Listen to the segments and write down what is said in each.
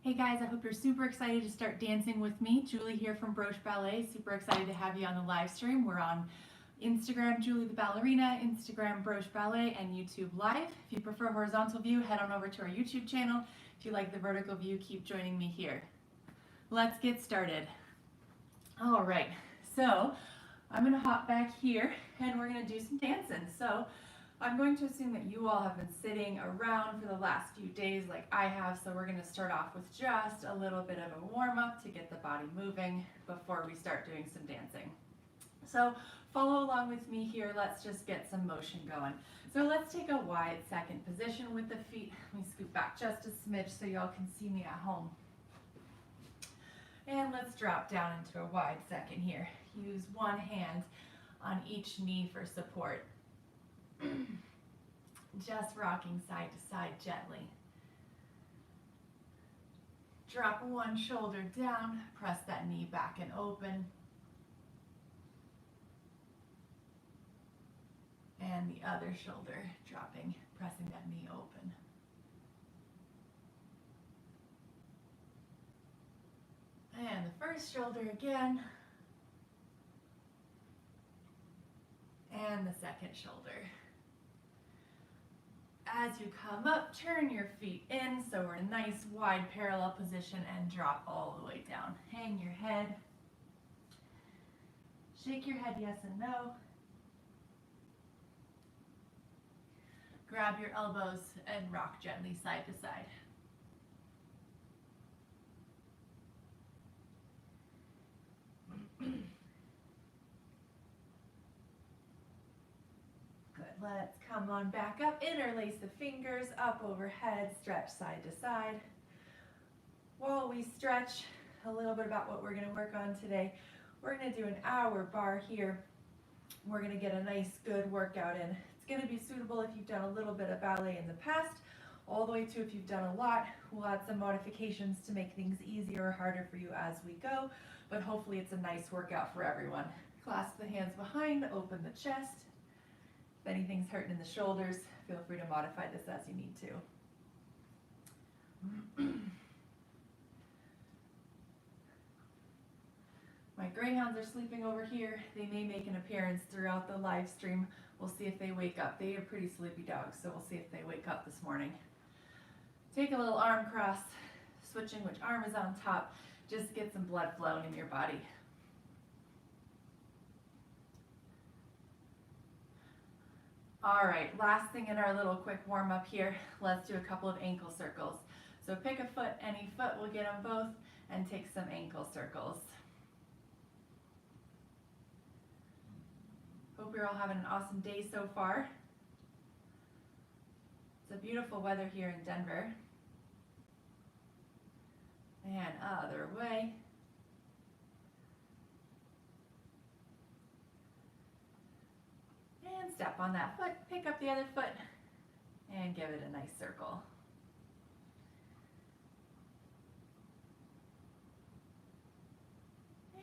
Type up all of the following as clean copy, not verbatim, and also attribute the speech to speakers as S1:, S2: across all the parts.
S1: Hey guys, I hope you're super excited to start dancing with me. Julie here from Ballet. Super excited to have you on the live stream. We're on Instagram, Julie the Ballerina, Instagram, Ballet, and YouTube Live. If you prefer horizontal view, head on over to our YouTube channel. If you like the vertical view, keep joining me here. Let's get started. All right, so I'm gonna hop back here and we're gonna do some dancing. So I'm going to assume that you all have been sitting around for the last few days like I have, so we're going to start off with just a little bit of a warm-up to get the body moving before we start doing some dancing. So follow along with me here, let's just get some motion going. So let's take a wide second position with the feet. Let me scoot back just a smidge so y'all can see me at home. And let's drop down into a wide second here. Use one hand on each knee for support. Just rocking side to side gently. Drop one shoulder down, press that knee back and open. And the other shoulder dropping, pressing that knee open. And the first shoulder again. And the second shoulder. As you come up, turn your feet in, so we're in a nice wide parallel position, and drop all the way down. Hang your head. Shake your head yes and no. Grab your elbows and rock gently side to side. Let's come on back up, interlace the fingers up overhead, stretch side to side. While we stretch, a little bit about what we're going to work on today. We're going to do an hour bar here. We're going to get a nice good workout in. It's going to be suitable if you've done a little bit of ballet in the past, all the way to if you've done a lot. We'll add some modifications to make things easier or harder for you as we go, but hopefully it's a nice workout for everyone. Clasp the hands behind, open the chest. If anything's hurting in the shoulders, feel free to modify this as you need to. My greyhounds are sleeping over here. They may make an appearance throughout the live stream. We'll see if they wake up. They are pretty sleepy dogs, so we'll see if they wake up this morning. Take a little arm cross, switching which arm is on top. Just get some blood flowing in your body. All right, last thing in our little quick warm up here, let's do a couple of ankle circles. So pick a foot, any foot, we'll get them both, and take some ankle circles. Hope you're all having an awesome day so far. It's a beautiful weather here in Denver. And other way. And step on that foot, pick up the other foot, and give it a nice circle.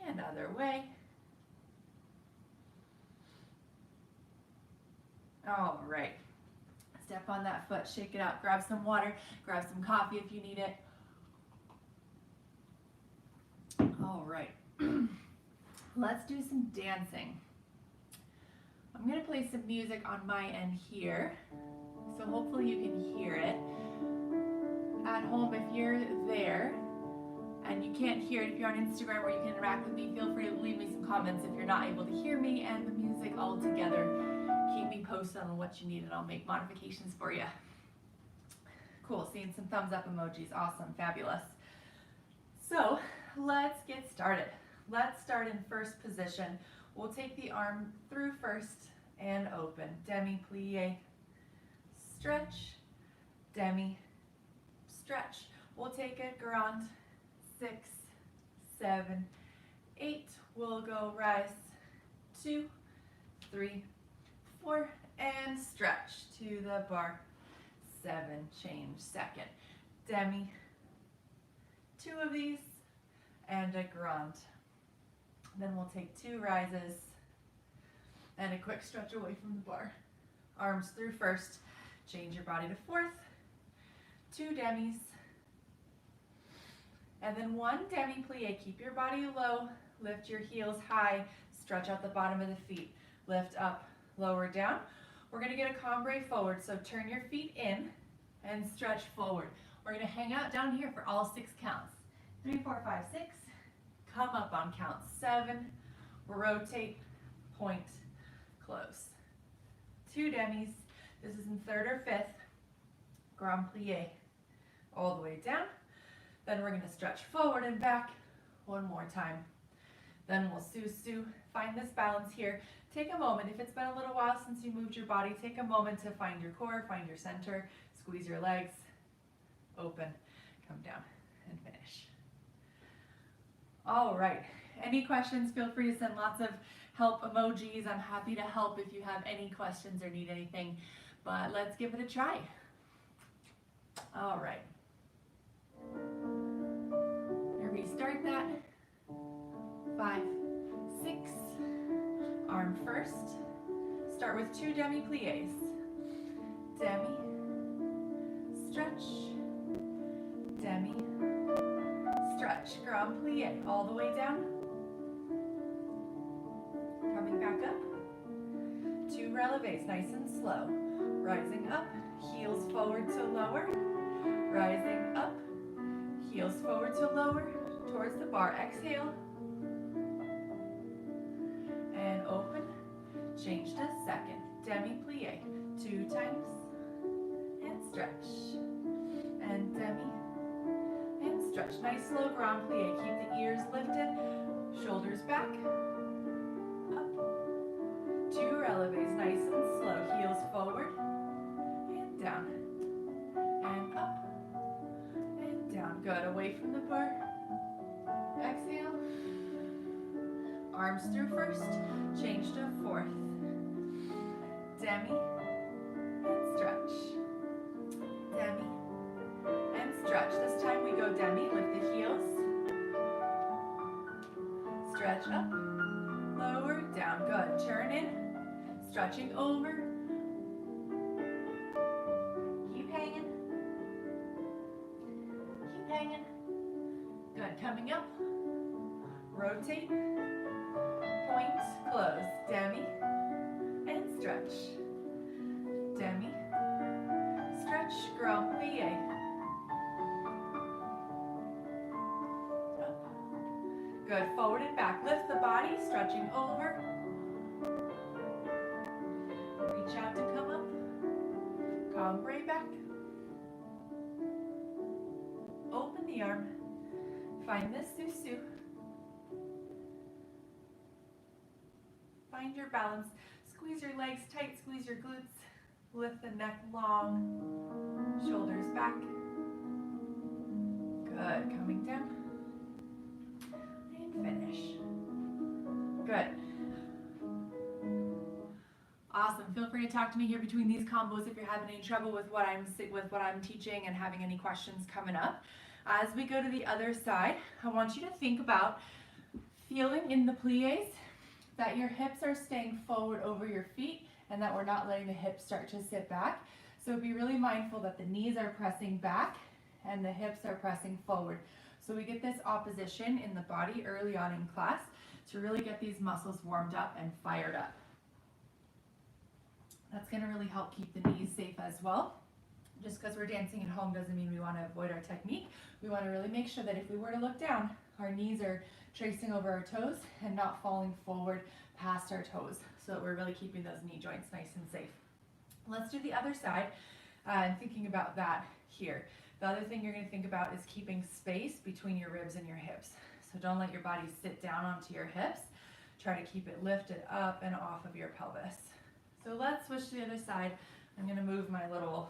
S1: And other way. All right. Step on that foot, shake it out, grab some water, grab some coffee if you need it. All right. Let's do some dancing. I'm going to play some music on my end here, so hopefully you can hear it. At home, if you're there and you can't hear it, if you're on Instagram where you can interact with me, feel free to leave me some comments if you're not able to hear me and the music all together. Keep me posted on what you need and I'll make modifications for you. Cool, seeing some thumbs up emojis, awesome, fabulous. So let's get started. Let's start in first position. We'll take the arm through first and open. Demi-plie, stretch, demi, stretch. We'll take a grand, 6, 7, 8. We'll go rise, 2, 3, 4, and stretch to the bar, 7, change, second. Demi, 2 of these, and a grand. Then we'll take 2 rises and a quick stretch away from the bar. Arms through first, change your body to fourth, 2 demis, And then one demi-plie. Keep your body low, lift your heels high, stretch out the bottom of the feet. Lift up, lower down. We're gonna get a cambrai forward, so turn your feet in and stretch forward. We're gonna hang out down here for all 6 counts. 3, 4, 5, 6. Come up on count 7. Rotate, point, close. 2 demis. This is in 3rd or 5th. Grand plie. All the way down. Then we're gonna stretch forward and back one more time. Then we'll sous-sus. Find this balance here. Take a moment. If it's been a little while since you moved your body, take a moment to find your core, find your center, squeeze your legs, open, come down, and finish. All right. Any questions? Feel free to send lots of help emojis. I'm happy to help if you have any questions or need anything, but let's give it a try. All right. Restart that. 5, 6. Arm first. Start with 2 demi-plies. Demi, stretch, demi, stretch. Grand plie all the way down. Coming back up. 2 releves, nice and slow. Rising up, heels forward to lower. Rising up, heels forward to lower, towards the bar. Exhale. And open. Change to second. Demi-plie. 2 times. And stretch. And demi. And stretch. Nice slow grand plie. Keep the ears lifted. Shoulders back. Up. 2 releves. Nice and slow. Heels forward. And down. And up. And down. Good. Away from the bar. Exhale. Arms through first. Change to 4th. Demi. And stretch. Demi. And stretch. This time we go demi. Lift the heels. Stretch up. Lower. Down. Good. Turn in. Stretching over. Keep hanging. Keep hanging. Good. Coming up. Rotate. Point. Close. Demi. And stretch. Demi. Stretch. Grand plie. Up. Good. Forward and back. Lift the body. Stretching over. Reach out to come up. Cambrai back. Open the arm. Find this sous-sus. Find your balance. Squeeze your legs tight, squeeze your glutes. Lift the neck long. Shoulders back. Good. Coming down. And finish. Good. Awesome. Feel free to talk to me here between these combos if you're having any trouble with what I'm teaching and having any questions coming up. As we go to the other side, I want you to think about feeling in the plies that your hips are staying forward over your feet and that we're not letting the hips start to sit back. So be really mindful that the knees are pressing back and the hips are pressing forward. So we get this opposition in the body early on in class to really get these muscles warmed up and fired up. That's going to really help keep the knees safe as well. Just because we're dancing at home doesn't mean we want to avoid our technique. We want to really make sure that if we were to look down, our knees are tracing over our toes and not falling forward past our toes, so that we're really keeping those knee joints nice and safe. Let's do the other side and thinking about that here. The other thing you're going to think about is keeping space between your ribs and your hips. So don't let your body sit down onto your hips. Try to keep it lifted up and off of your pelvis. So let's switch to the other side. I'm going to move my little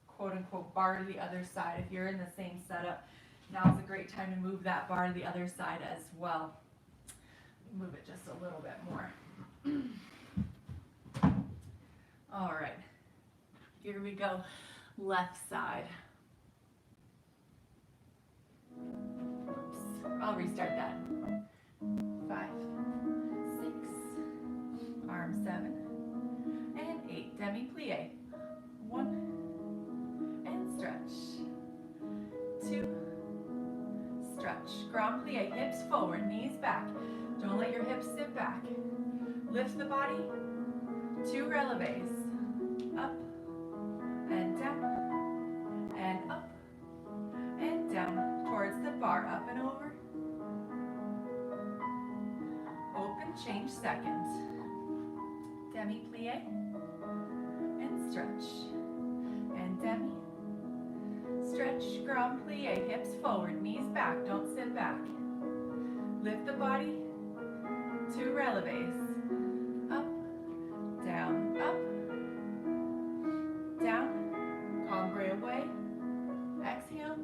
S1: quote-unquote bar to the other side. If you're in the same setup, now's a great time to move that bar to the other side as well. Move it just a little bit more. All right, here we go. Left side. Oops. I'll restart that. 5, 6, arm 7, and 8. Demi-plie. 1, and stretch. 2, stretch. Grand plie, hips forward, knees back. Don't let your hips sit back. Lift the body, 2 releves. Up and down, and up and down. Towards the bar, up and over. Open, change, second. Demi-plie, and stretch. And demi. Stretch, grand plie, hips forward, knees back, don't sit back. Lift the body, 2 releves. Up, down, up, down, cambre away, exhale.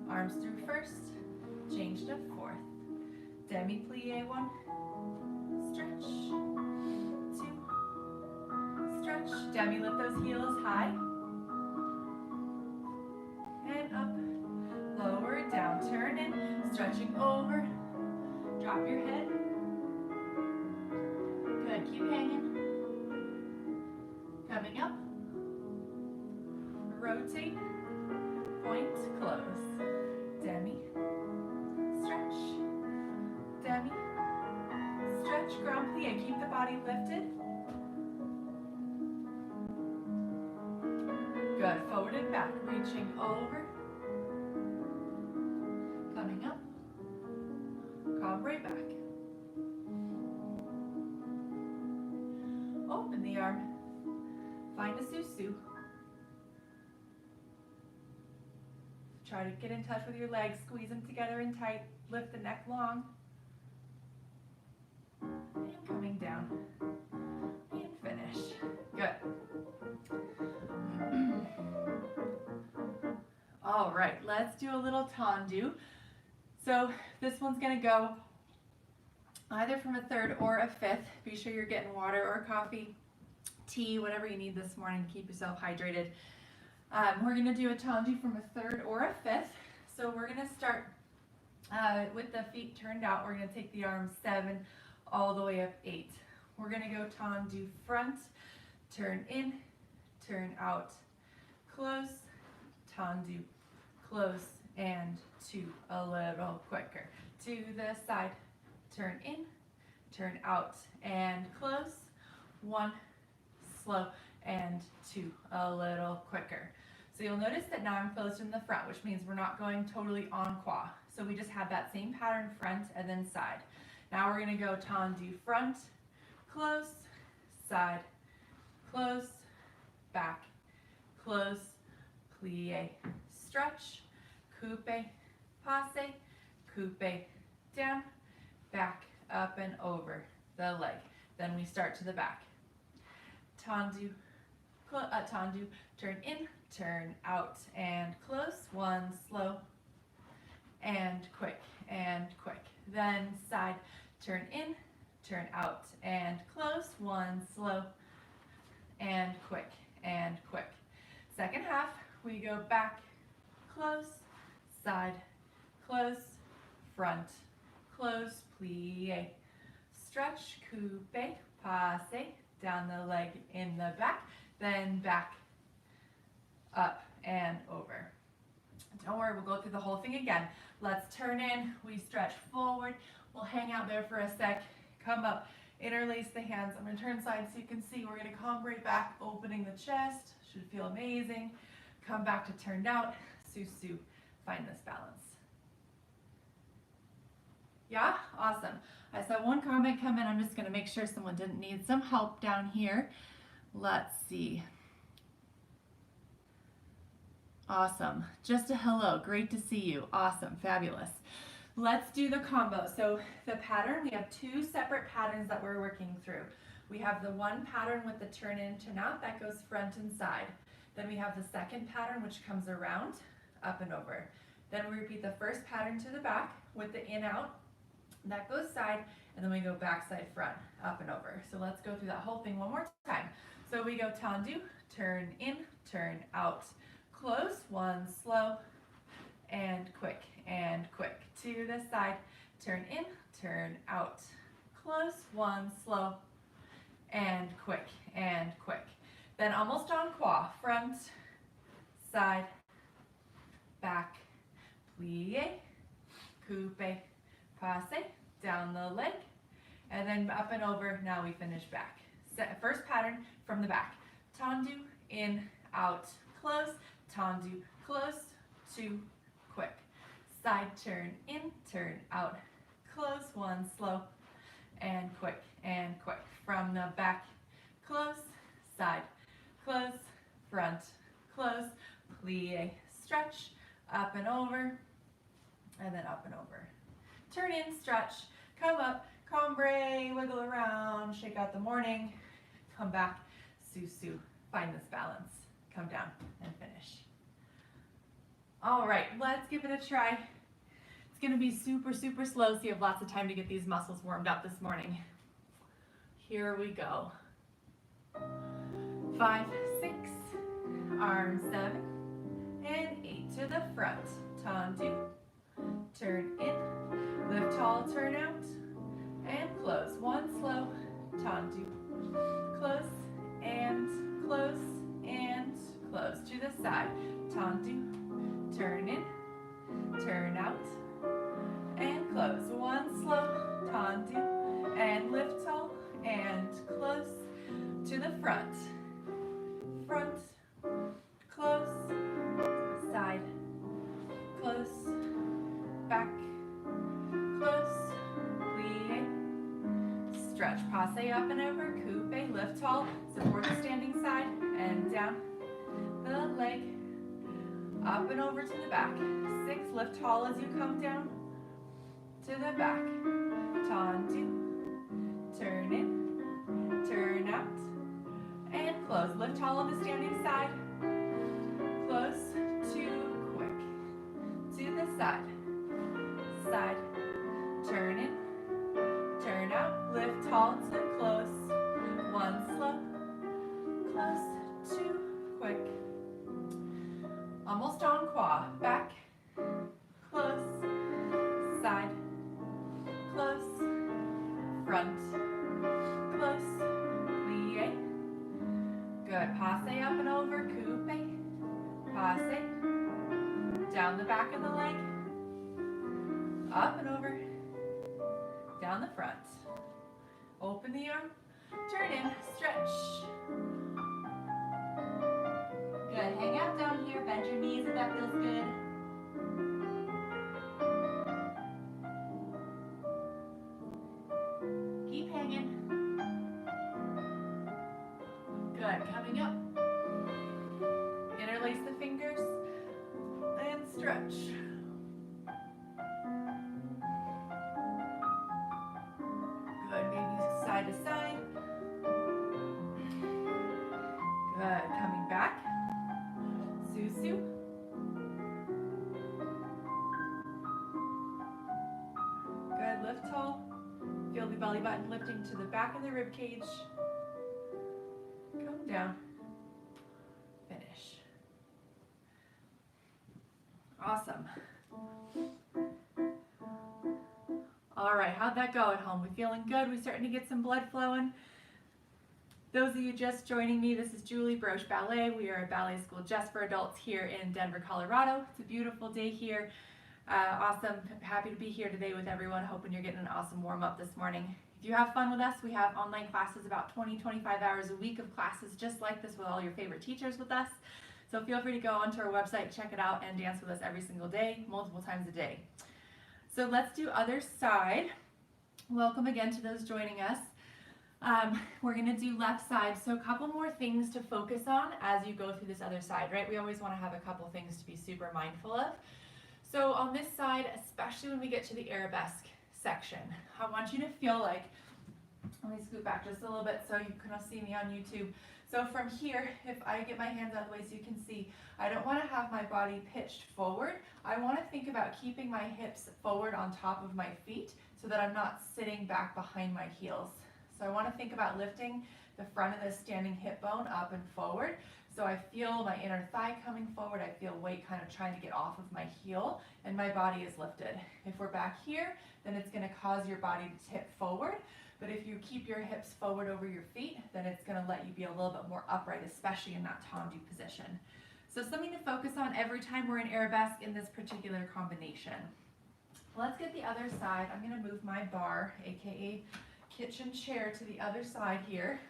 S1: Arms through first, change to fourth. Demi-plie 1, stretch, 2, stretch. Demi, lift those heels high. And up, lower, down, turn in, stretching over. Drop your head. Good, keep hanging. Coming up. Rotate, point, close. Demi, stretch, demi, stretch, grand plie. Keep the body lifted. Good, forward and back, reaching over. Coming up, cambre back. Open the arm, find a susu. Try to get in touch with your legs, squeeze them together and tight, lift the neck long. And coming down, and finish. Good. All right, let's do a little tendu. So this one's gonna go either from a third or a fifth. Be sure you're getting water or coffee, tea, whatever you need this morning to keep yourself hydrated. We're going to do a tendu from a third or a fifth. So we're going to start with the feet turned out. We're going to take the arms 7 all the way up 8. We're going to go tendu front, turn in, turn out, close, tendu, close, and 2 a little quicker. To the side, turn in, turn out, and close, 1, slow, and 2 a little quicker. So you'll notice that now I'm closed in the front, which means we're not going totally en croix. So we just have that same pattern front and then side. Now we're going to go tendu front, close, side, close, back, close, plie, stretch, coupe, passe, coupe, down, back, up and over the leg. Then we start to the back. Tendu, tendu, turn in, turn out, and close. 1, slow, and quick, and quick. Then side, turn in, turn out, and close. 1, slow, and quick, and quick. Second half, we go back, close, side, close, front, close, plie, stretch, coupe, passe, down the leg in the back, then back, up and over. Don't worry, we'll go through the whole thing again. Let's turn in, we stretch forward, we'll hang out there for a sec, come up, interlace the hands. I'm going to turn side so you can see. We're going to cambre back, opening the chest, should feel amazing. Come back to turned out, susu, find this balance. Yeah, awesome. I saw one comment come in. I'm just going to make sure someone didn't need some help down here. Let's see. Awesome. Just a hello. Great to see you. Awesome. Fabulous. Let's do the combo. So the pattern, we have 2 separate patterns that we're working through. We have the one pattern with the turn in, turn out that goes front and side. Then we have the second pattern which comes around, up and over. Then we repeat the first pattern to the back with the in out. That goes side, and then we go back, side, front, up and over. So let's go through that whole thing one more time. So we go tendu, turn in, turn out, close, 1, slow, and quick, to the side, turn in, turn out, close, 1, slow, and quick, Then almost en croix, front, side, back, plie, coupe, passe, down the leg, and then up and over. Now we finish back. First pattern from the back. Tendu, in, out, close, tendu, close, 2, quick. Side turn in, turn out, close, 1, slow, and quick, from the back, close, side, close, front, close, plie, stretch, up and over, and then up and over. Turn in, stretch, come up, cambre, wiggle around, shake out the morning, come back, su-su, find this balance, come down and finish. All right, let's give it a try. It's gonna be super, super slow so you have lots of time to get these muscles warmed up this morning. Here we go. 5, 6, arm 7, and 8 to the front. Tendu, turn in, lift tall, turn out, and close. 1 slow, tendu, close, and close, and close. To the side, tendu, turn in, turn out, and close. 1 slow, tendu, and lift tall, and close. To the front, front, close, side, close, back, close, plie, stretch, passe up and over, coupe, lift tall, support the standing side, and down the leg, up and over to the back, 6, lift tall as you come down, to the back, tendu, turn in, turn out, and close. Lift tall on the standing side, close, 2, quick, to the side, side, turn in, turn out, lift tall to close, 1 slow, close, 2, quick, almost en croix, back, close, side, close, front, close, plie, good, passe up and over, coupe, passe, down the back of the leg, up and over, down the front, open the arm, turn in, stretch, good, hang out down here, bend your knees if that feels good. Keep hanging. Good, coming up. Interlace the fingers and stretch. Good, maybe side to side. Good, coming back. Su-su. Good, lift tall. Feel the belly button lifting to the back of the rib cage. Come down. Finish. Awesome. All right, how'd that go at home? We feeling good? We starting to get some blood flowing? Those of you just joining me, this is Julie Broche Ballet. We are a ballet school just for adults here in Denver, Colorado. It's a beautiful day here. Awesome, happy to be here today with everyone. Hoping you're getting an awesome warm up this morning. If you have fun with us, we have online classes, about 20-25 hours a week of classes just like this with all your favorite teachers with us. So feel free to go onto our website, check it out, and dance with us every single day, multiple times a day. So let's do other side. Welcome again to those joining us. We're going to do left side, so a couple more things to focus on as you go through this other side, right? We always want to have a couple things to be super mindful of. So on this side, especially when we get to the arabesque section, I want you to feel like, let me scoot back just a little bit so you can see me on YouTube. So from here, if I get my hands out of the way so you can see, I don't want to have my body pitched forward. I want to think about keeping my hips forward on top of my feet so that I'm not sitting back behind my heels. So I want to think about lifting the front of the standing hip bone up and forward. So I feel my inner thigh coming forward. I feel weight kind of trying to get off of my heel and my body is lifted. If we're back here, then it's going to cause your body to tip forward. But if you keep your hips forward over your feet, then it's going to let you be a little bit more upright, especially in that tendu position. So something to focus on every time we're in arabesque in this particular combination. Let's get the other side. I'm going to move my bar, aka kitchen chair, to the other side here.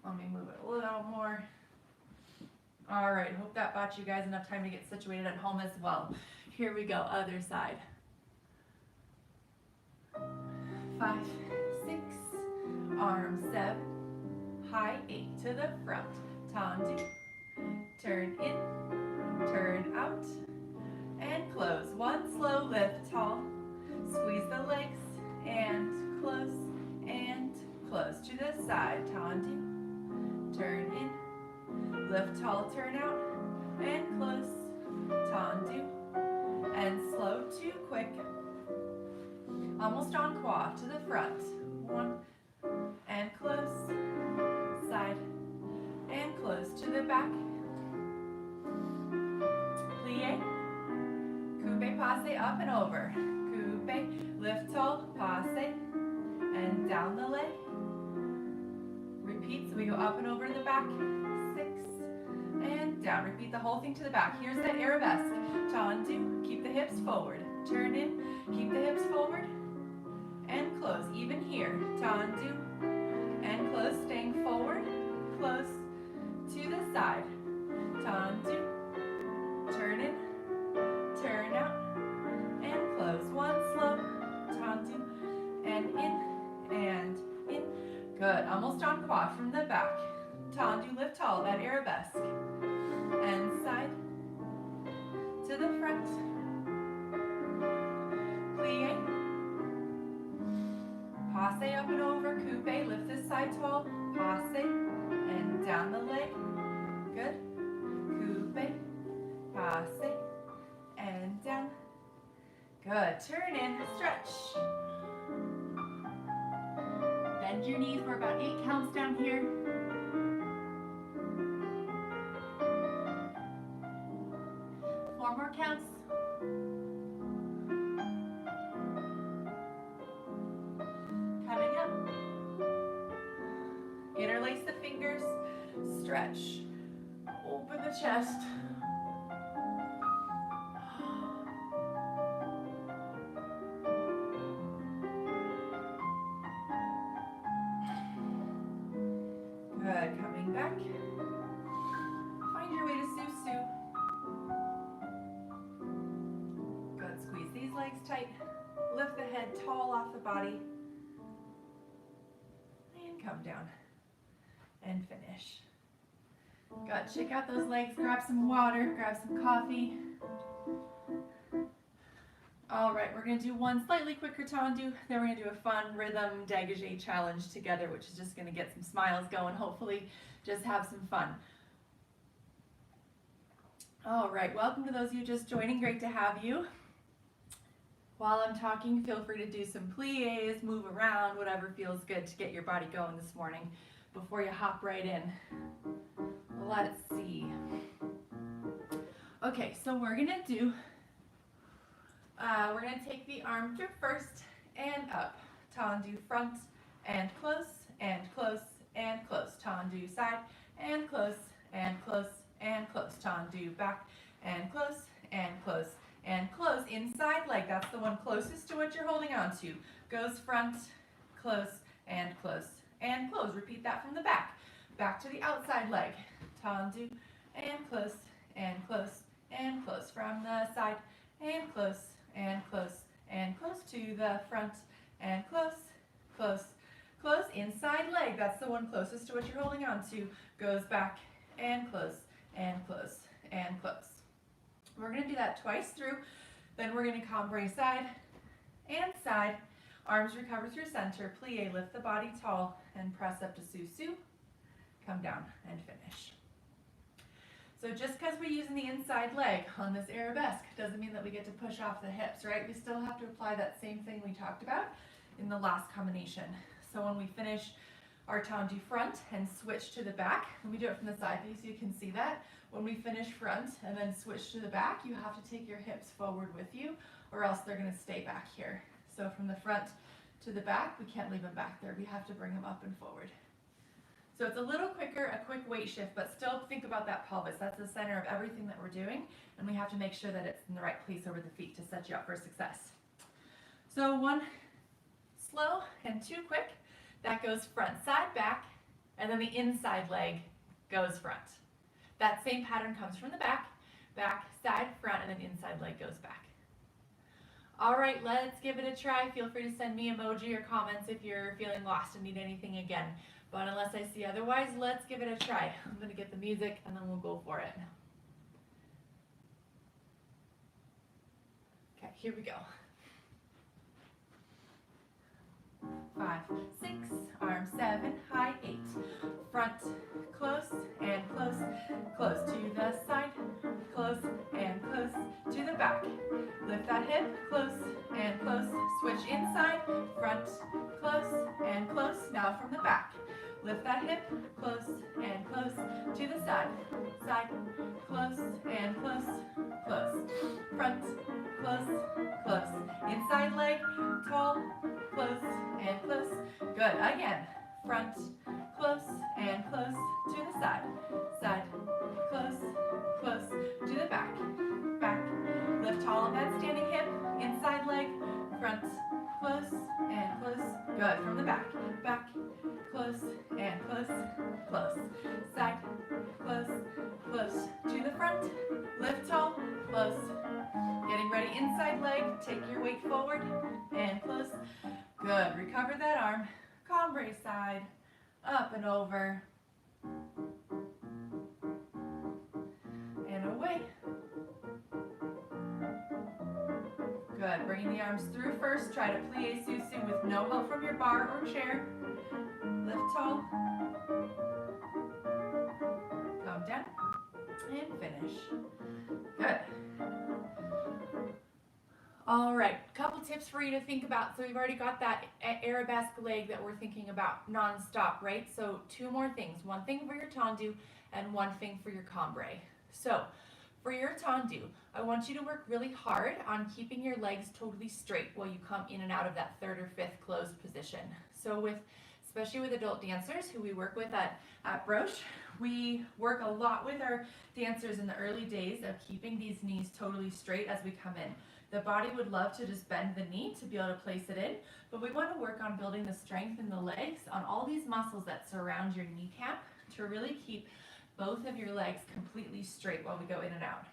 S1: Let me move it a little more. All right, hope that bought you guys enough time to get situated at home as well. Here we go, other side. 5, 6, arm 7, high 8 to the front, tendu, turn in, turn out, and close. One slow lift, tall, squeeze the legs, and close to the side, tendu, turn in, lift tall, turn out, and close, tendu, and slow to quick. Almost on qua to the front. 1 and close, side and close to the back. Plie, coupe, passe, up and over. Coupe, lift tall, passe, and down the leg. Repeat, so we go up and over to the back. 6 and down. Repeat the whole thing to the back. Here's that arabesque. Tendu, keep the hips forward. Turn in, keep the hips forward. And close, even here, tendu, and close, staying forward, close, to the side, tendu, turn in, turn out, and close, one slow, tendu, and in, good, almost on quad from the back, tendu, lift tall, that arabesque, and side, to the front, plie, passe up and over, coupe, lift this side tall, passe, and down the leg, good, coupe, passe, and down, good, turn in, stretch, bend your knees, we're about 8 counts down here, 4 more counts, interlace the fingers, stretch, open the chest. Good, coming back. Find your way to Susu. Good, squeeze these legs tight. Lift the head tall off the body. And come down. And finish. Good, check out those legs, grab some water, grab some coffee. All right, we're gonna do one slightly quicker tendu, then we're gonna do a fun rhythm dégagé challenge together, which is just gonna get some smiles going, hopefully just have some fun. All right, welcome to those of you just joining, great to have you. While I'm talking, feel free to do some plies, move around, whatever feels good to get your body going this morning. Before you hop right in. Let's see. Okay, so we're gonna take the arm through first and up. Tendu front and close and close and close. Tendu side and close and close and close. Tendu back and close and close and close. Inside leg, that's the one closest to what you're holding on to. Goes front, close and close. And close. Repeat that from the back. Back to the outside leg. Tendu and close and close and close. From the side and close and close and close to the front and close, close, close. Inside leg. That's the one closest to what you're holding on to. Goes back and close and close and close. We're going to do that twice through. Then we're going to cambre side and side. Arms recover through center, plie, lift the body tall, and press up to Susu. Come down and finish. So just because we're using the inside leg on this arabesque doesn't mean that we get to push off the hips, right? We still have to apply that same thing we talked about in the last combination. So when we finish our tendu front and switch to the back, and we do it from the side view so you can see that. When we finish front and then switch to the back, you have to take your hips forward with you or else they're going to stay back here. So from the front to the back, we can't leave them back there. We have to bring them up and forward. So it's a little quicker, a quick weight shift, but still think about that pelvis. That's the center of everything that we're doing, and we have to make sure that it's in the right place over the feet to set you up for success. So 1 slow and 2 quick. That goes front, side, back, and then the inside leg goes front. That same pattern comes from the back, back, side, front, and then inside leg goes back. All right, let's give it a try. Feel free to send me emoji or comments if you're feeling lost and need anything again. But unless I see otherwise, let's give it a try. I'm going to get the music and then we'll go for it. Okay, here we go. 5, 6, arm 7, high 8. Front, close and close, close to the side, close and close to the back. Lift that hip, close and close, switch inside, front, close and close, now from the back. Lift that hip, close and close to the side, side, close and close, close, front, close, close, inside leg, tall, close and close, good, again, front, close and close to the side, side, close, close to the back, back, lift tall on that standing hip, inside leg, front, close and close, good, from the back, back, close and close, close, side, close, close to the front, lift tall, close, getting ready, inside leg, take your weight forward and close, good, recover that arm, cambray side, up and over, and away, good, bringing the arms through first, try to plie susu with no help from your bar or chair, lift tall, come down, and finish, good. All right, couple tips for you to think about. So we've already got that arabesque leg that we're thinking about non-stop, right? So 2 more things, 1 thing for your tendu and 1 thing for your cambray. So for your tendu, I want you to work really hard on keeping your legs totally straight while you come in and out of that 3rd or 5th closed position. So especially with adult dancers who we work with at Broche, we work a lot with our dancers in the early days of keeping these knees totally straight as we come in. The body would love to just bend the knee to be able to place it in, but we want to work on building the strength in the legs on all these muscles that surround your kneecap to really keep both of your legs completely straight while we go in and out.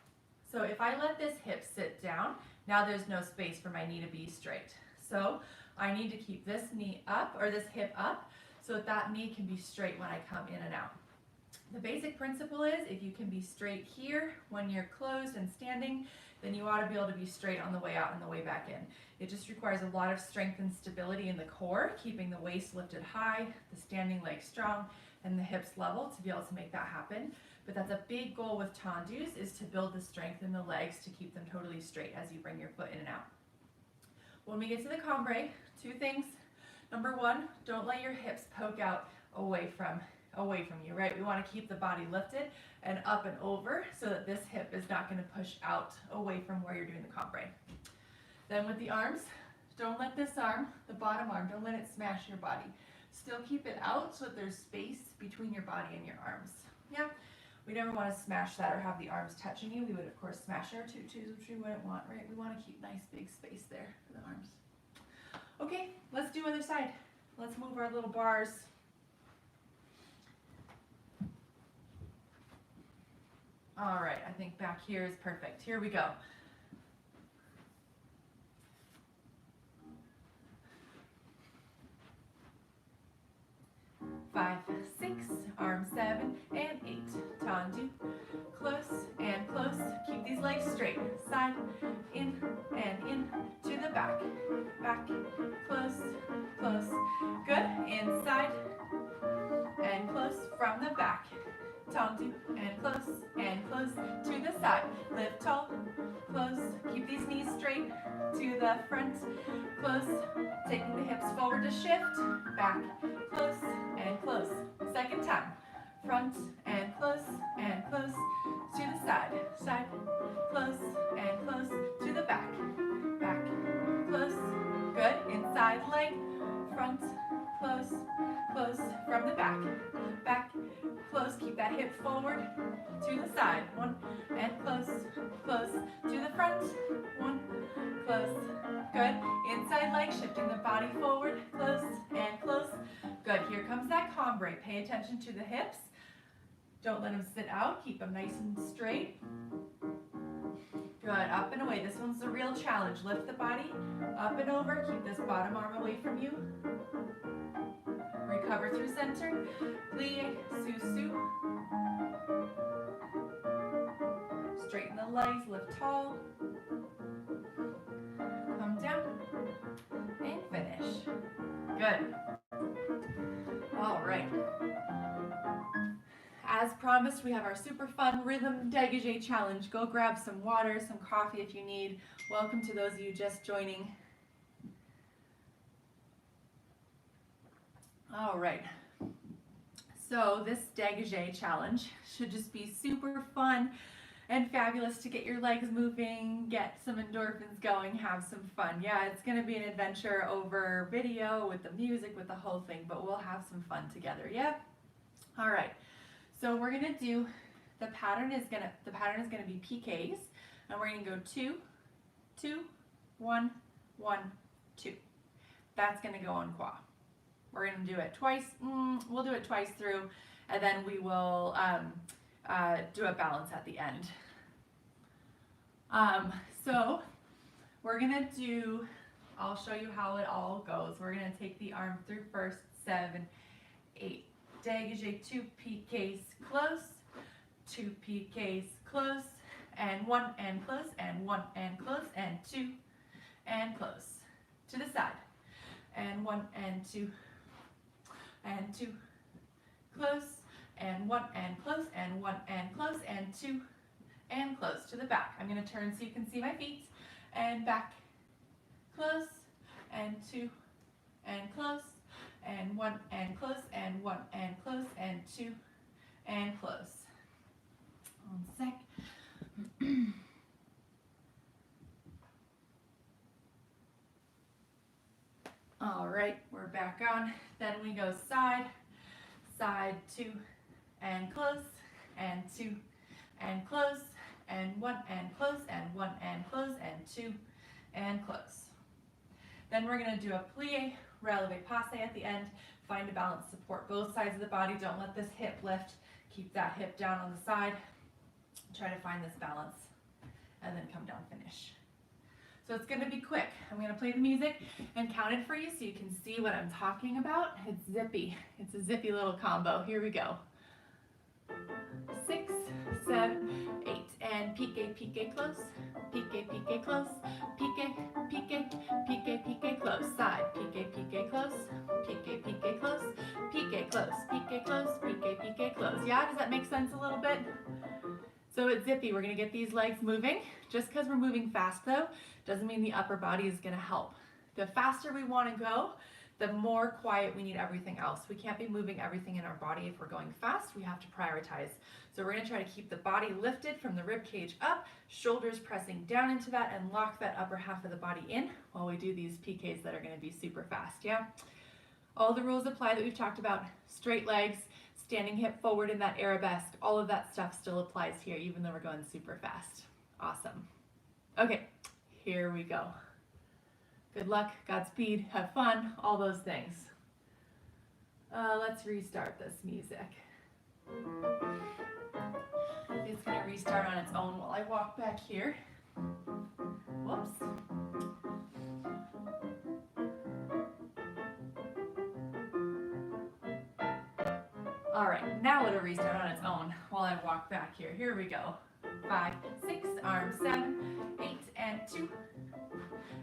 S1: So if I let this hip sit down, now there's no space for my knee to be straight. So I need to keep this knee up, or this hip up, so that knee can be straight when I come in and out. The basic principle is if you can be straight here when you're closed and standing, then you ought to be able to be straight on the way out and the way back in. It just requires a lot of strength and stability in the core, keeping the waist lifted high, the standing leg strong, and the hips level to be able to make that happen. But that's a big goal with tendus, is to build the strength in the legs to keep them totally straight as you bring your foot in and out. When we get to the cambray, 2 things. Number 1, don't let your hips poke out away from you, right? We want to keep the body lifted and up and over so that this hip is not going to push out away from where you're doing the cambray. Then with the arms, don't let this arm, the bottom arm, don't let it smash your body. Still keep it out so that there's space between your body and your arms. Yeah, we never want to smash that or have the arms touching you. We would of course smash our tutus, which we wouldn't want, right? We want to keep nice big space there for the arms. Okay, let's do other side. Let's move our little bars. All right, I think back here is perfect. Here we go. Five, 6, arm 7 and 8. Tendu, close and close. Keep these legs straight. Side, in and in to the back. Back, close, close. Good. Inside and close from the back. Tendu and close to the side. Lift tall, close. Keep these knees straight to the front. Close. Taking the hips forward to shift. Back, close and close. Second time. Front and close to the side. Side, close and close to the back. Back, close. Good. Inside leg. Front, close, close, from the back, back, close, keep that hip forward, to the side, one, and close, close, to the front, one, close, good, inside leg, shifting the body forward, close, and close, good, here comes that cambre, pay attention to the hips, don't let them sit out, keep them nice and straight, good, up and away, this one's the real challenge, lift the body, up and over, keep this bottom arm away from you, recover through center, plie, sous-sus, straighten the legs, lift tall, come down, and finish, good, all right. As promised, we have our super fun rhythm dégagé challenge. Go grab some water, some coffee if you need. Welcome to those of you just joining. All right, so this dégagé challenge should just be super fun and fabulous to get your legs moving, get some endorphins going, have some fun. Yeah, it's gonna be an adventure over video with the music, with the whole thing, but we'll have some fun together, yeah? All right, so we're gonna do, the pattern is gonna be PKs, and we're gonna go 2, 2, 1, 1, 2. That's gonna go on qua. We're going to do it twice. We'll do it twice through, and then we will do a balance at the end. So we're going to do, I'll show you how it all goes. We're going to take the arm through first, 7, 8. Dégagé, 2 PKs close, 2 PKs close, and 1 and close, and 1 and close, and 2 and close. To the side, and 1 and 2. And 2, close, and 1 and close, and 1 and close, and 2 and close to the back. I'm going to turn so you can see my feet, and back, close, and 2 and close, and 1 and close, and 1 and close, and 2 and close. One sec. All right, we're back on. Then we go side, side, 2 and close, and 2 and close, and 1 and close, and 1 and close, and 2 and close. Then we're going to do a plie, releve passe at the end. Find a balance, support both sides of the body. Don't let this hip lift. Keep that hip down on the side. Try to find this balance, and then come down, finish. So it's going to be quick. I'm going to play the music and count it for you so you can see what I'm talking about. It's zippy. It's a zippy little combo. Here we go. 6, 7, 8, and pique, pique, close, pique, pique, close, pique, pique, pique, pique, close, side, pique, pique, close, pique, pique, close, pique, close, pique, close, pique, pique, close. Yeah, does that make sense a little bit? So it's zippy. We're going to get these legs moving. Just because we're moving fast though, doesn't mean the upper body is going to help. The faster we want to go, the more quiet we need everything else. We can't be moving everything in our body if we're going fast. We have to prioritize. So we're going to try to keep the body lifted from the rib cage up, shoulders pressing down into that, and lock that upper half of the body in while we do these PKs that are going to be super fast. Yeah. All the rules apply that we've talked about. Straight legs, standing hip forward in that arabesque, all of that stuff still applies here, even though we're going super fast. Awesome. Okay, here we go. Good luck, Godspeed, have fun, all those things. Let's restart this music. It's going to restart on its own while I walk back here. Whoops. All right, now it'll restart on its own while I walk back here. Here we go. 5, 6, arms 7, 8, and 2,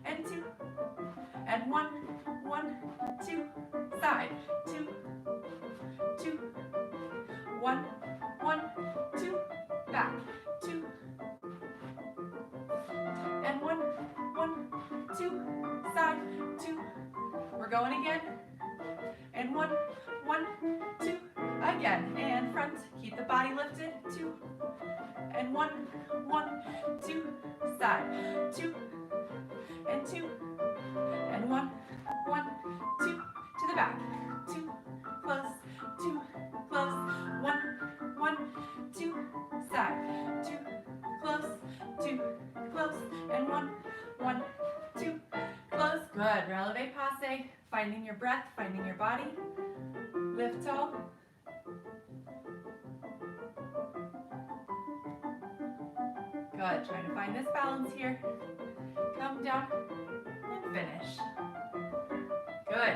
S1: and 2, and 1, 1, 2, side, 2, 2, 1, 1, 2, back, 2, and 1, 1, 2, side, 2. We're going again, and 1, 1, 2, again, and front. Keep the body lifted, 2, and 1, 1, 2, side, 2, and 2, and 1, 1, 2, to the back, 2, Good, releve passe, finding your breath, finding your body. Lift tall. Good, trying to find this balance here. Come down and finish. Good.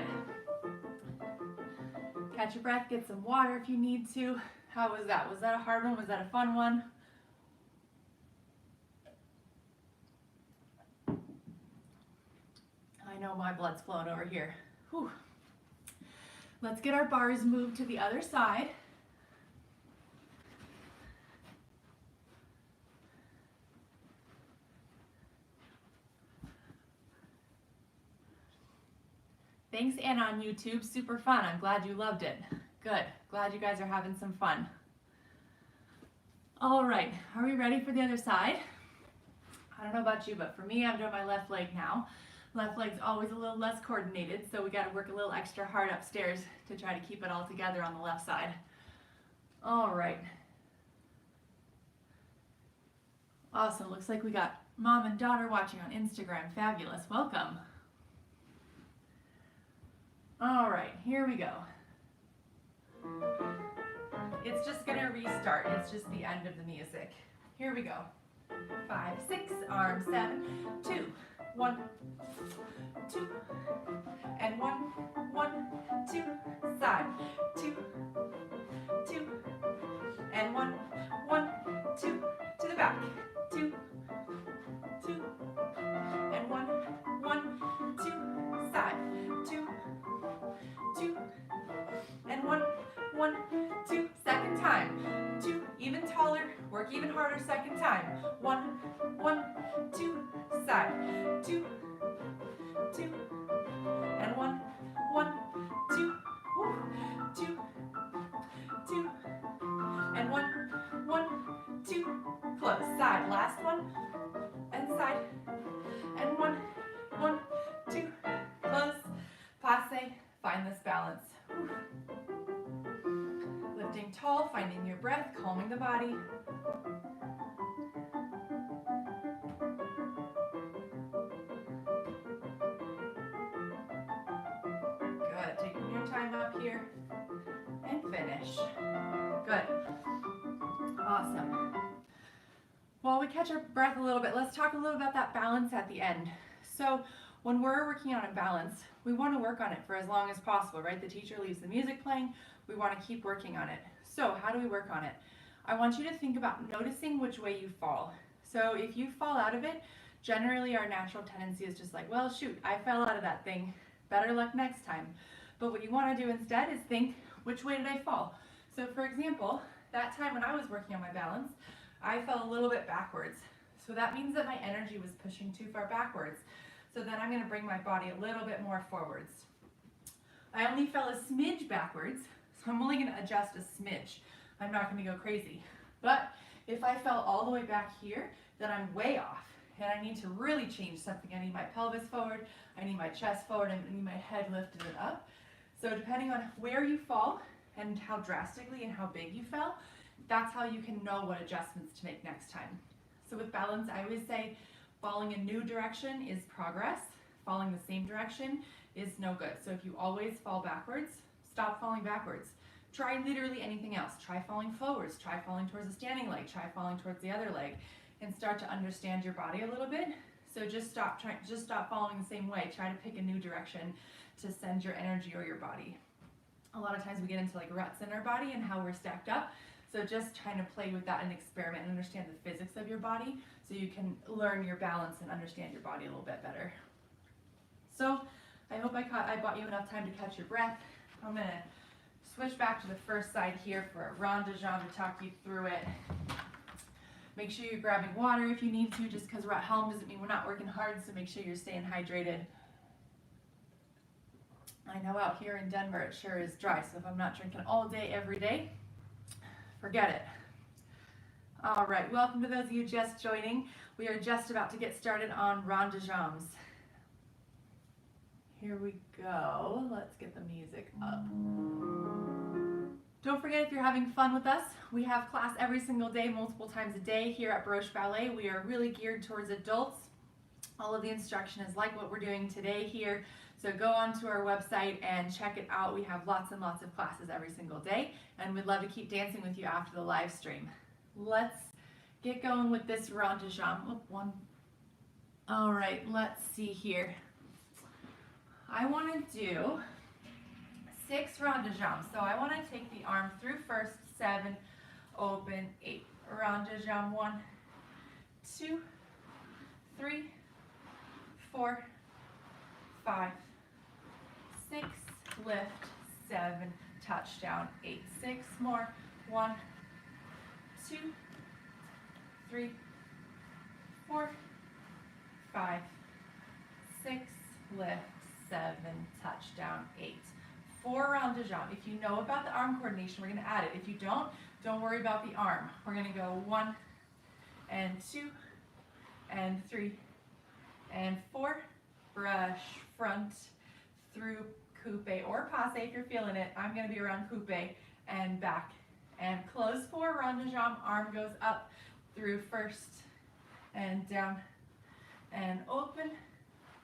S1: Catch your breath, get some water if you need to. How was that? Was that a hard one? Was that a fun one? I know my blood's flowing over here. Whew. Let's get our bars moved to the other side. Thanks, Anna on YouTube. Super fun. I'm glad you loved it. Good. Glad you guys are having some fun. All right. Are we ready for the other side? I don't know about you, but for me, I'm doing my left leg now. Left leg's always a little less coordinated, so we got to work a little extra hard upstairs to try to keep it all together on the left side. All right. Awesome. Looks like we got mom and daughter watching on Instagram. Fabulous. Welcome. All right, here we go. It's just gonna restart. It's just the end of the music. Here we go. 5, 6, arms 7, 2, 1, 2, and 1, 1, 2, side, 2, 2, and 1, 1, 2, to the back, 2, 2, and 1, 1, 2, side, 2, 2, and 1, 1, 2, second time, 2, even taller, work even harder, second time, 1, 1, 2, side, 2, 2, and 1, 1, 2, 2, 2, and 1, 1, 2, close, side, last one, and side, and 1, 1, 2, close, passe, find this balance. Lifting tall, finding your breath, calming the body. Good, taking your time up here and finish. Good. Awesome. While we catch our breath a little bit, let's talk a little about that balance at the end. So when we're working on a balance, we want to work on it for as long as possible, right? The teacher leaves the music playing, we want to keep working on it. So how do we work on it? I want you to think about noticing which way you fall. So if you fall out of it, generally our natural tendency is just like, well, shoot, I fell out of that thing. Better luck next time. But what you want to do instead is think, which way did I fall? So for example, that time when I was working on my balance, I fell a little bit backwards. So that means that my energy was pushing too far backwards. So then I'm going to bring my body a little bit more forwards. I only fell a smidge backwards, so I'm only going to adjust a smidge. I'm not going to go crazy. But if I fell all the way back here, then I'm way off. And I need to really change something. I need my pelvis forward, I need my chest forward, and I need my head lifted and up. So depending on where you fall and how drastically and how big you fell, that's how you can know what adjustments to make next time. So with balance, I always say falling a new direction is progress. Falling the same direction is no good. So if you always fall backwards, stop falling backwards. Try literally anything else. Try falling forwards. Try falling towards the standing leg. Try falling towards the other leg, and start to understand your body a little bit. So just stop following the same way. Try to pick a new direction to send your energy or your body. A lot of times we get into like ruts in our body and how we're stacked up. So just trying to play with that and experiment and understand the physics of your body so you can learn your balance and understand your body a little bit better. So I hope I bought you enough time to catch your breath. I'm going to switch back to the first side here for a rond de jambe to talk you through it. Make sure you're grabbing water if you need to. Just because we're at home doesn't mean we're not working hard, so make sure you're staying hydrated. I know out here in Denver it sure is dry, so if I'm not drinking all day every day, forget it. All right, welcome to those of you just joining. We are just about to get started on rond de jambes. Here we go. Let's get the music up. Don't forget, if you're having fun with us, we have class every single day, multiple times a day here at Ballet. We are really geared towards adults. All of the instruction is like what we're doing today here. So go onto our website and check it out. We have lots and lots of classes every single day, and we'd love to keep dancing with you after the live stream. Let's get going with this rond de jambe. Oh, one. All right, let's see here. I want to do 6 rond de jambe. So I want to take the arm through first, 7, open, 8. Rond de jambe, 1, 2, 3, 4, 5, 6, lift, 7, touchdown, 8, 6 more, 1, 2, 3, 4, 5, 6, lift, 7, touchdown, 8. 4 rond de jambe. If you know about the arm coordination, we're going to add it. If you don't worry about the arm. We're going to go 1 and 2 and 3 and 4. Brush, front, through coupe or passe if you're feeling it. I'm going to be around coupe and back. And close 4 rond de jambe. Arm goes up through first and down and open.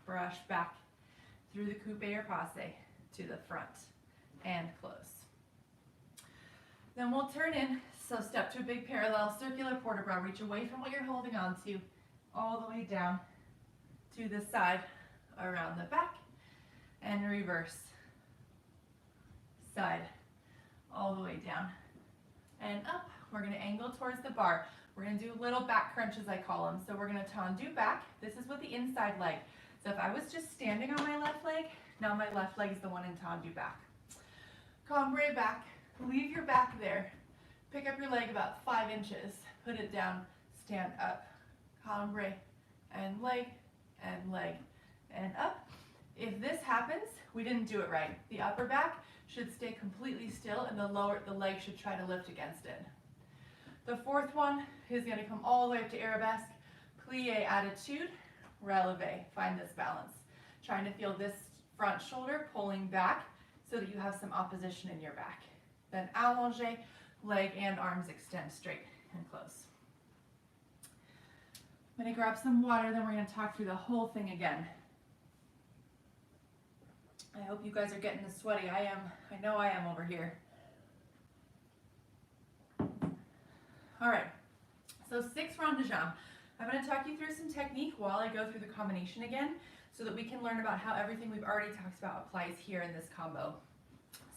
S1: Brush back through the coupe or passe to the front and close. Then we'll turn in, so step to a big parallel, circular port de bras, reach away from what you're holding on to, all the way down to the side, around the back, and reverse. Side, all the way down, and up. We're gonna angle towards the bar. We're gonna do little back crunches, I call them. So we're gonna tendu back. This is with the inside leg. So if I was just standing on my left leg, now my left leg is the one in tendu back. Cambre back, leave your back there. Pick up your leg about 5 inches, put it down, stand up. Cambre, and leg, and up. If this happens, we didn't do it right. The upper back should stay completely still and the leg should try to lift against it. The 4th one is gonna come all the way up to arabesque, plie attitude, releve. Find this balance. Trying to feel this front shoulder pulling back so that you have some opposition in your back. Then allonge, leg and arms extend straight and close. I'm gonna grab some water, then we're gonna talk through the whole thing again. I hope you guys are getting this sweaty. I know I am over here. All right, so 6 rond de jambe. I'm gonna talk you through some technique while I go through the combination again so that we can learn about how everything we've already talked about applies here in this combo.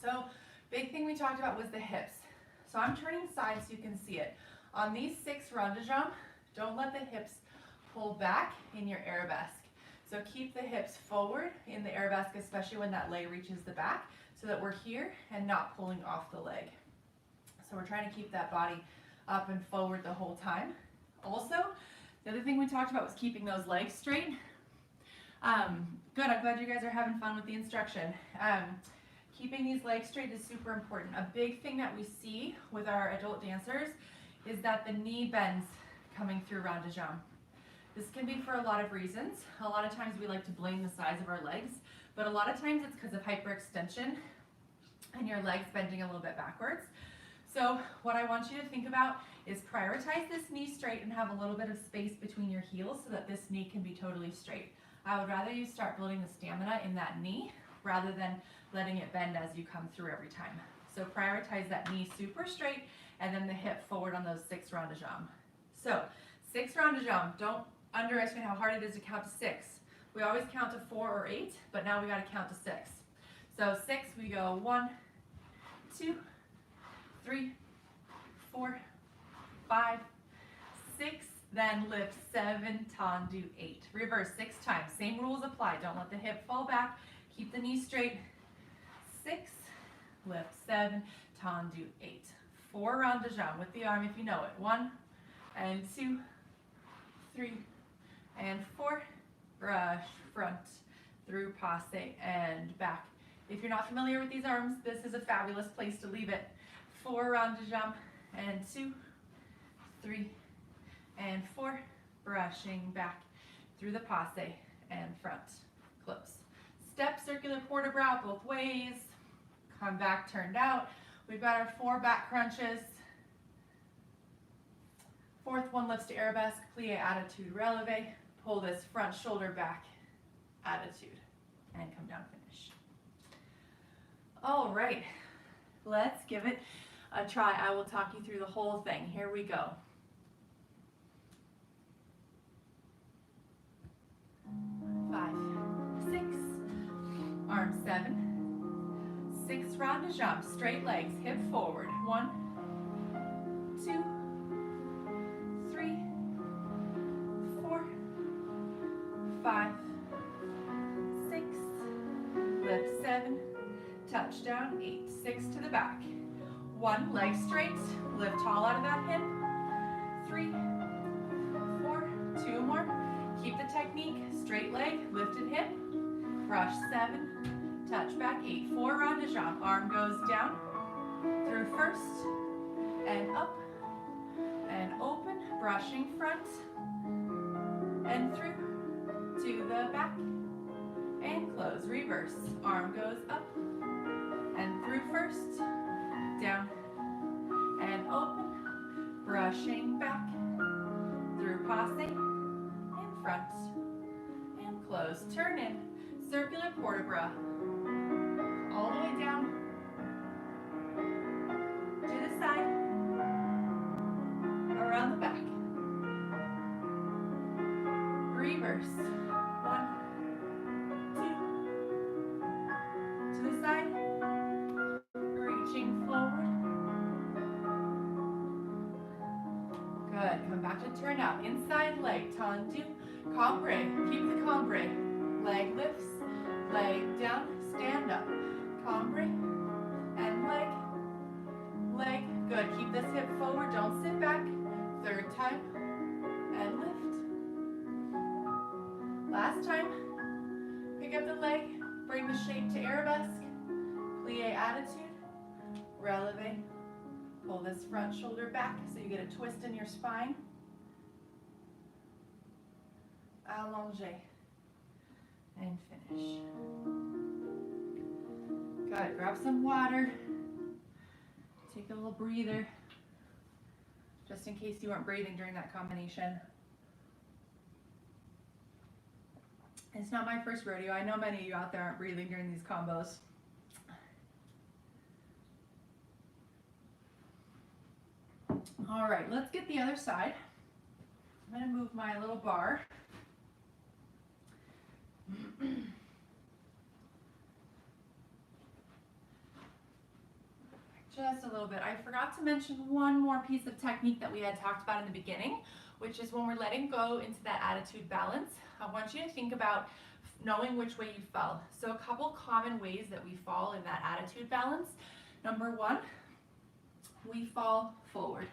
S1: So, big thing we talked about was the hips. So I'm turning sides so you can see it. On these 6 rond de jambe, don't let the hips pull back in your arabesque. So keep the hips forward in the arabesque, especially when that leg reaches the back, so that we're here and not pulling off the leg. So we're trying to keep that body up and forward the whole time. Also, the other thing we talked about was keeping those legs straight. Good, I'm glad you guys are having fun with the instruction. Keeping these legs straight is super important. A big thing that we see with our adult dancers is that the knee bends coming through rond de jambe. This can be for a lot of reasons. A lot of times we like to blame the size of our legs, but a lot of times it's because of hyperextension and your legs bending a little bit backwards. So what I want you to think about is prioritize this knee straight and have a little bit of space between your heels so that this knee can be totally straight. I would rather you start building the stamina in that knee rather than letting it bend as you come through every time. So prioritize that knee super straight and then the hip forward on those 6 rond de jambe. So 6 rond de jambe, don't underestimate how hard it is to count to 6. We always count to 4 or 8, but now we got to count to 6. So 6, we go 1, 2, 3, 4, 5, 6, then lift 7, tendu 8. Reverse 6 times. Same rules apply. Don't let the hip fall back. Keep the knee straight. 6, lift 7, tendu 8. 4 rond de jambe with the arm if you know it. 1 and 2, 3 and 4. Brush front through passe and back. If you're not familiar with these arms, this is a fabulous place to leave it. 4 rond de jambe and 2, 3 and 4. Brushing back through the passe and front. Close. Step circular port de bras both ways. Come back turned out. We've got our 4 back crunches. 4th one lifts to arabesque, plie attitude releve. pull this front shoulder back attitude and come down, finish. All right, let's give it a try. I will talk you through the whole thing. Here we go. 5, 6, arm 7, 6 round de jambes, straight legs, hip forward. 1, 2, 3, 4, 5, 6, lift 7, touch down 8, 6 to the back. 1, leg straight, lift tall out of that hip. 3, 4, 2 more. Keep the technique, straight leg, lifted hip. Brush 7, touch back 8. 4 round de jambes, arm goes down, through first, and up, and open, brushing front, and through, to the back, and close, reverse. Arm goes up, and through first, down, and open, brushing back, through passe, and front, and close. Turn in, circular port de bras, all the way down, to the side, around the back. Reverse. 1, 2, to the side, reaching forward. Good, come back to turn out. Inside leg, tendu, cambre, keep the cambre. Leg lifts, leg down, stand up. Cambre, and leg, leg. Good, keep this hip forward, don't sit back. Third time, and lift. Last time, pick up the leg, bring the shape to arabesque, plie attitude, releve. Pull this front shoulder back so you get a twist in your spine. Allonge, and finish. Good, grab some water, take a little breather, just in case you weren't breathing during that combination. It's not my first rodeo. I know many of you out there aren't breathing during these combos. All right, let's get the other side. I'm going to move my little bar. Just a little bit. I forgot to mention one more piece of technique that we had talked about in the beginning, which is when we're letting go into that attitude balance, I want you to think about knowing which way you fell. So a couple common ways that we fall in that attitude balance. Number 1, we fall forward.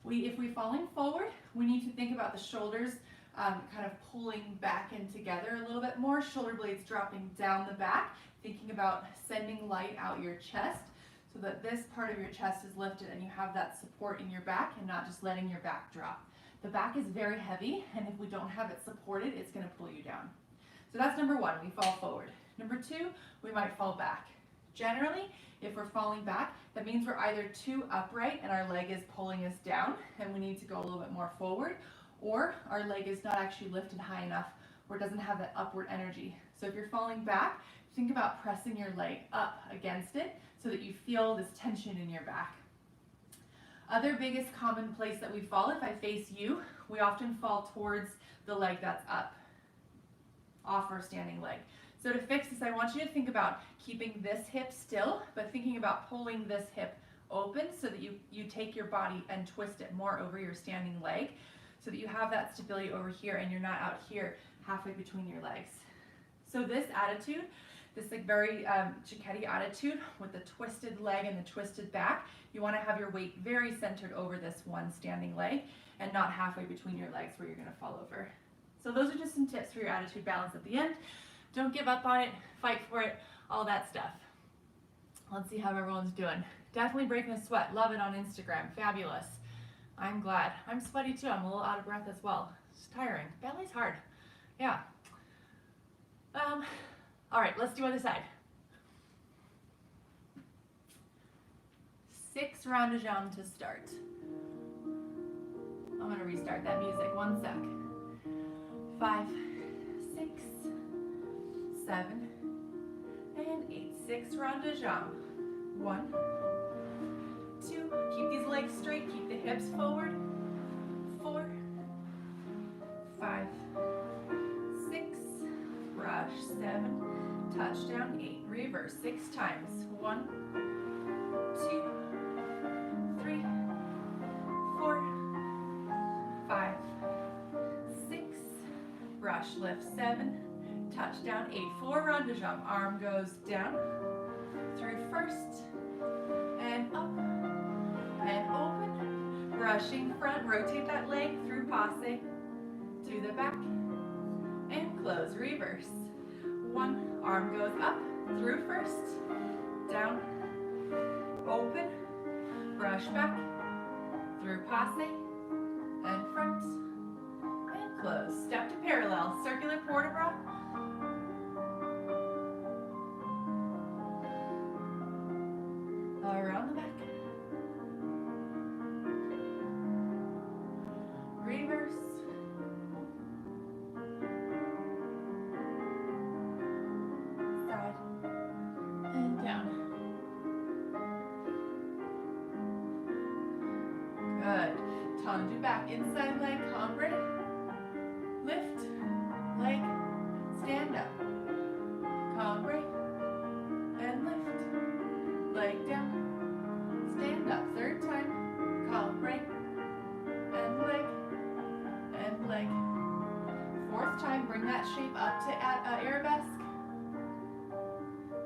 S1: If we're falling forward, we need to think about the shoulders kind of pulling back in together a little bit more, shoulder blades dropping down the back, thinking about sending light out your chest so that this part of your chest is lifted and you have that support in your back and not just letting your back drop. The back is very heavy, and if we don't have it supported, it's going to pull you down. So that's number 1, we fall forward. Number 2, we might fall back. Generally, if we're falling back, that means we're either too upright and our leg is pulling us down and we need to go a little bit more forward, or our leg is not actually lifted high enough or doesn't have that upward energy. So if you're falling back, think about pressing your leg up against it so that you feel this tension in your back. Other biggest common place that we fall, if I face you, we often fall towards the leg that's up, off our standing leg. So to fix this, I want you to think about keeping this hip still, but thinking about pulling this hip open so that you take your body and twist it more over your standing leg so that you have that stability over here and you're not out here halfway between your legs. So this attitude, this like very Cicchetti attitude with the twisted leg and the twisted back, you want to have your weight very centered over this one standing leg and not halfway between your legs where you're going to fall over. So those are just some tips for your attitude balance at the end. Don't give up on it, fight for it, all that stuff. Let's see how everyone's doing. Definitely breaking a sweat. Love it on Instagram. Fabulous. I'm glad. I'm sweaty too. I'm a little out of breath as well. It's tiring. Ballet's hard. Yeah. All right, let's do other side. 6 round de jambes to start. I'm going to restart that music. 1 sec. 5, 6, 7, and 8. 6 rond de jambe. 1, 2. Keep these legs straight. Keep the hips forward. 4, 5, 6. Brush. 7. Touchdown. 8. Reverse. 6 times. 1, 2, 3, 4, 5, 6. Brush. Lift. 7. Touchdown. 8. 4 rond de jambe. Arm goes down through first and up and open. Brushing front. Rotate that leg through passe to the back and close. Reverse. 1. Arm goes up through first, down, open, brush back through passe and front and close. Step to parallel. Circular port de bras. Around the back. Reverse. Side and down. Good. Tendu back. Inside leg, cambre. Lift. Leg. Stand up. Cambre. And lift. Leg down. Stand up. Third time. Cambre. And leg. And leg. Fourth time. Bring that shape up to arabesque.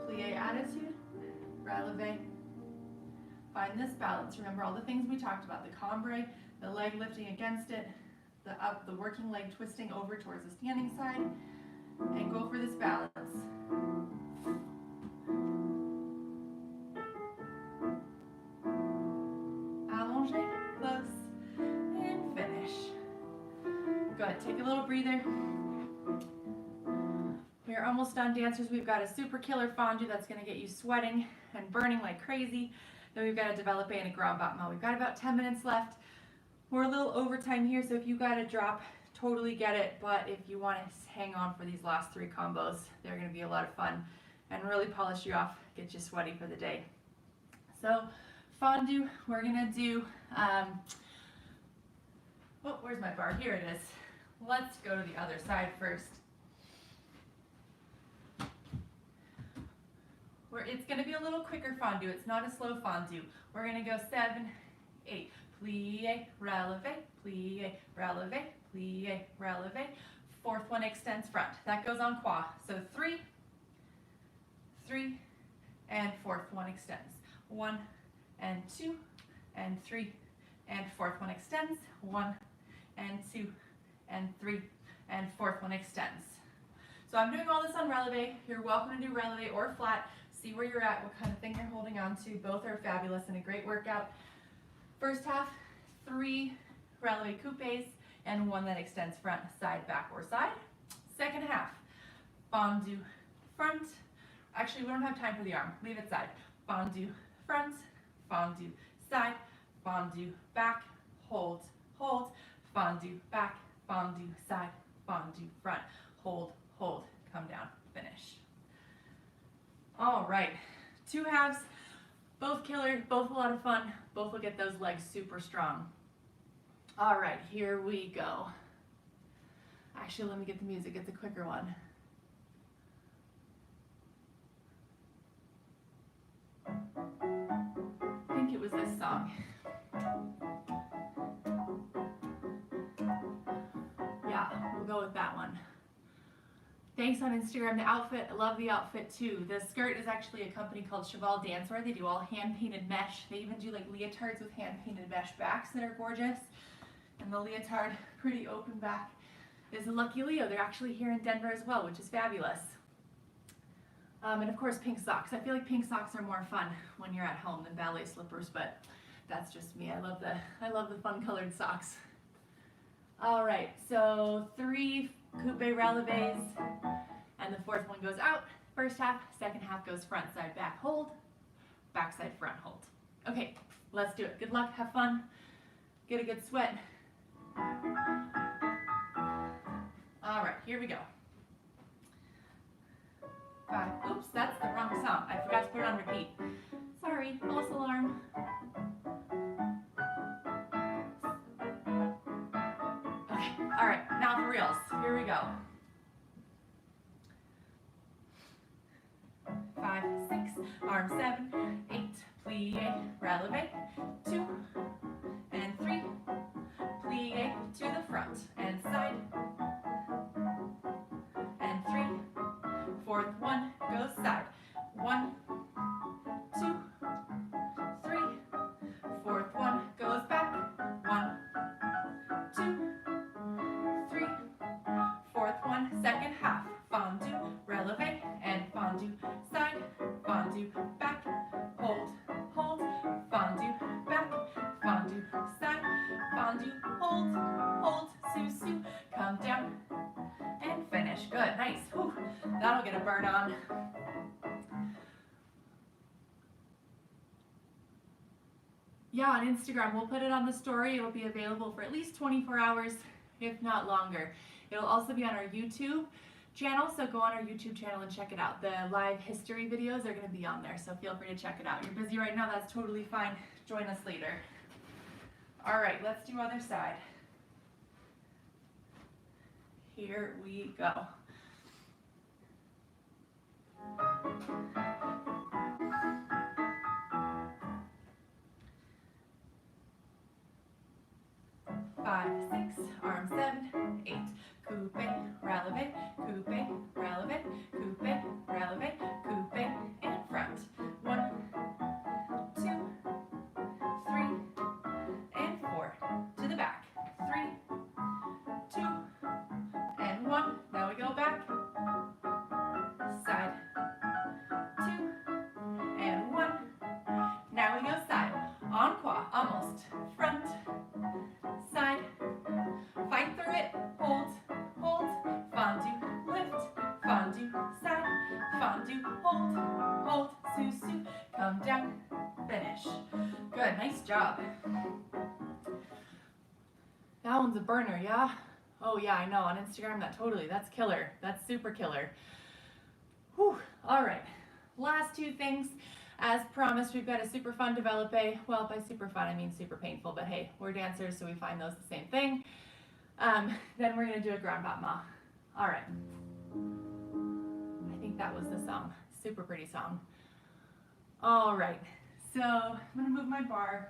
S1: Plie attitude. Releve. Find this balance. Remember all the things we talked about. The cambre, the leg lifting against it, the working leg twisting over towards the standing side, and go for this balance. Allongé, close, and finish. Good. Take a little breather. We're almost done, dancers. We've got a super killer fondue that's going to get you sweating and burning like crazy. Then we've got a développé and a grand battement. We've got about 10 minutes left. We're a little overtime here, so if you got to drop, totally get it. But if you want to hang on for these last 3 combos, they're going to be a lot of fun and really polish you off, get you sweaty for the day. So fondue, we're going to do, oh, where's my bar? Here it is. Let's go to the other side first. It's going to be a little quicker fondue. It's not a slow fondue. We're going to go 7, 8. Plie, releve, plie, releve, plie, releve. Fourth one extends front. That goes en croix. So 3, 3, and fourth one extends. 1 and 2 and 3 and fourth one extends. 1 and 2 and 3 and fourth one extends. So I'm doing all this on releve. You're welcome to do releve or flat. See where you're at, what kind of thing you're holding on to. Both are fabulous and a great workout. First half, 3 releve coupes and 1 that extends front, side, back, or side. Second half, fondue front. Actually, we don't have time for the arm. Leave it side. Fondue front, fondue side, fondue back, hold, hold, fondue back, fondue side, fondue front, hold, hold, come down, finish. All right, 2 halves, both killer, both a lot of fun, both will get those legs super strong. All right, here we go. Actually, let me get the music, it's a quicker one. I think it was this song. Yeah, we'll go with that one. Thanks on Instagram. The outfit, I love the outfit too. The skirt is actually a company called Cheval Dancewear. They do all hand-painted mesh. They even do like leotards with hand-painted mesh backs that are gorgeous. And the leotard, pretty open back, is a Lucky Leo. They're actually here in Denver as well, which is fabulous. And of course, pink socks. I feel like pink socks are more fun when you're at home than ballet slippers, but that's just me. I love the fun colored socks. All right, so 3 coupe releves, and the fourth one goes out. First half, second half goes front, side, back, hold, back, side, front, hold. Okay, let's do it. Good luck, have fun, get a good sweat. All right, here we go. 5. Oops, that's the wrong song. I forgot to put it on repeat. Sorry, false alarm. Okay, all right, now for reals. Here we go. 5, 6, arm 7, 8, plie, releve, 2, and 3, plie to the front and side, and 3, fourth one goes side, 1, 2, 3, fourth one goes back, 1, 2, 3, fourth one, second half, fondue, releve, and fondue, side, fondue, back, hold, hold, fondue, back, fondue, side, fondue, hold, hold, sue, come down, and finish. Good, nice. Whew. That'll get a burn on. Yeah, on Instagram, we'll put it on the story. It'll be available for at least 24 hours, if not longer. It'll also be on our YouTube channel, so go on our YouTube channel and check it out. The live history videos are going to be on there, so feel free to check it out. You're busy right now, that's totally fine. Join us later. All right, let's do other side. Here we go. Five, 6, arm 7, 8, coupe, releve, coupe, releve, coupe, releve, coupe, and front. 1, 2, 3, and 4. To the back. 3, 2, and 1. Now we go back. Side. 2, and 1. Now we go side. En croix, almost. Front. Side, fight through it, hold, hold, fondue, lift, fondue, side, fondue, hold, hold, sue, come down, finish. Good, nice job. That one's a burner, yeah? Oh yeah, I know, on Instagram, that's killer. That's super killer. Whew, all right, last two things. As promised, we've got a super fun developpe. Well, by super fun, I mean super painful, but hey, we're dancers, so we find those the same thing. Then we're gonna do a grand battement. All right. I think that was the song. Super pretty song. All right, so I'm gonna move my bar.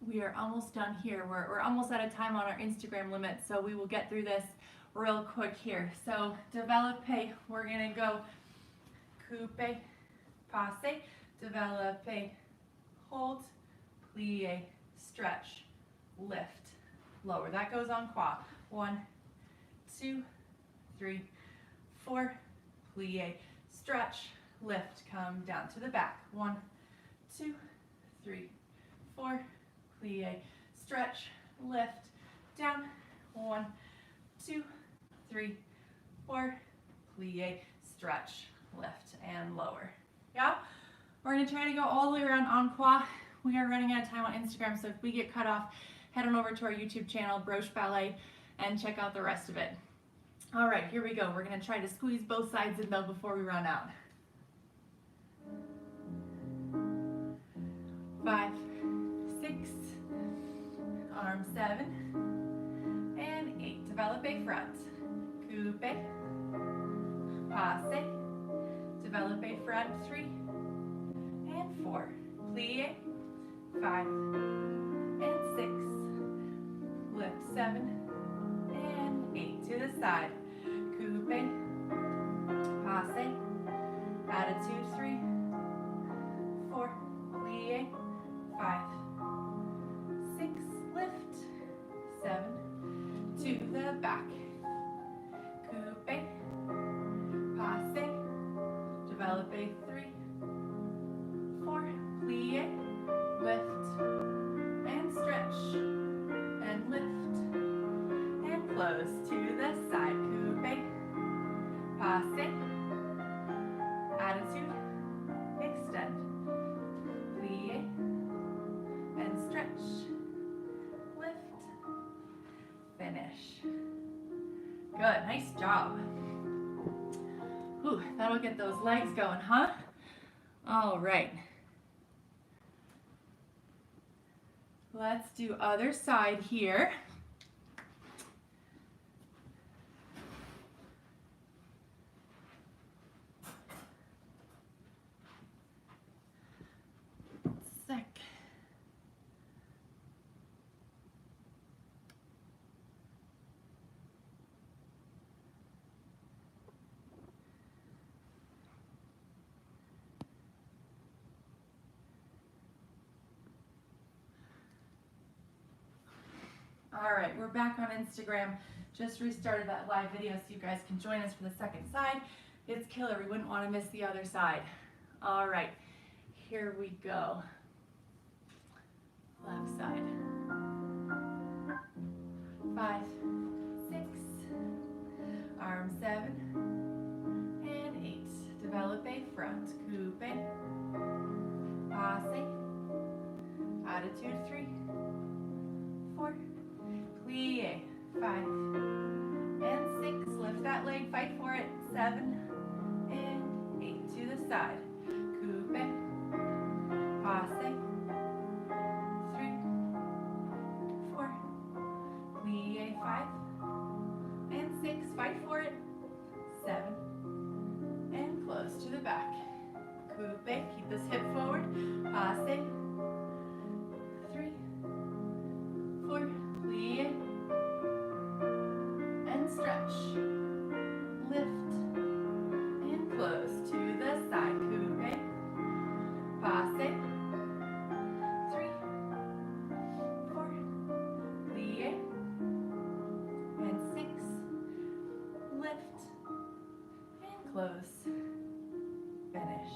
S1: We are almost done here. We're almost out of time on our Instagram limit, so we will get through this real quick here. So developpe, we're gonna go coupe, passe, developpe, hold, plie, stretch, lift, lower. That goes en croix. 1, 2, 3, 4, plie, stretch, lift, come down to the back. 1, 2, 3, 4, plie, stretch, lift, down, 1, 2, 3, 4, plie, stretch, lift, and lower. Yeah? We're gonna try to go all the way around en croix. We are running out of time on Instagram, so if we get cut off, head on over to our YouTube channel, Broche Ballet, and check out the rest of it. All right, here we go. We're gonna try to squeeze both sides in though before we run out. 5, 6, arm 7, and 8. Developpe front, coupe, passe, developpe front 3, and 4. Plie, 5, and 6. Lift 7, and 8. To the side, coupe, passe, attitude 3, 4, plie, 5, 6, lift, 7, to the back, coupe, passe, developpe 3, 4, plie, lift, and stretch, and lift, and close to the side, coupe, passe, attitude, extend, plie, Good, nice job. Whew, that'll get those legs going, huh? All right. Let's do other side here. Sec. All right, we're back on Instagram. Just restarted that live video so you guys can join us for the second side. It's killer, we wouldn't want to miss the other side. All right, here we go. Left side. 5, 6, arm 7, and 8. Develop a front, coupe, passe, attitude 3, 4, plie, 5, and 6. Lift that leg, fight for it, 7, and 8. To the side, coupe, passe, 3, 4, plie, 5, and 6. Fight for it, 7, and close to the back. Coupe, keep this hip forward, passe, 3, 4, plie, and stretch. Lift, and close to the side. Coupe, passe, 3, 4, plie, and 6. Lift, and close. Finish.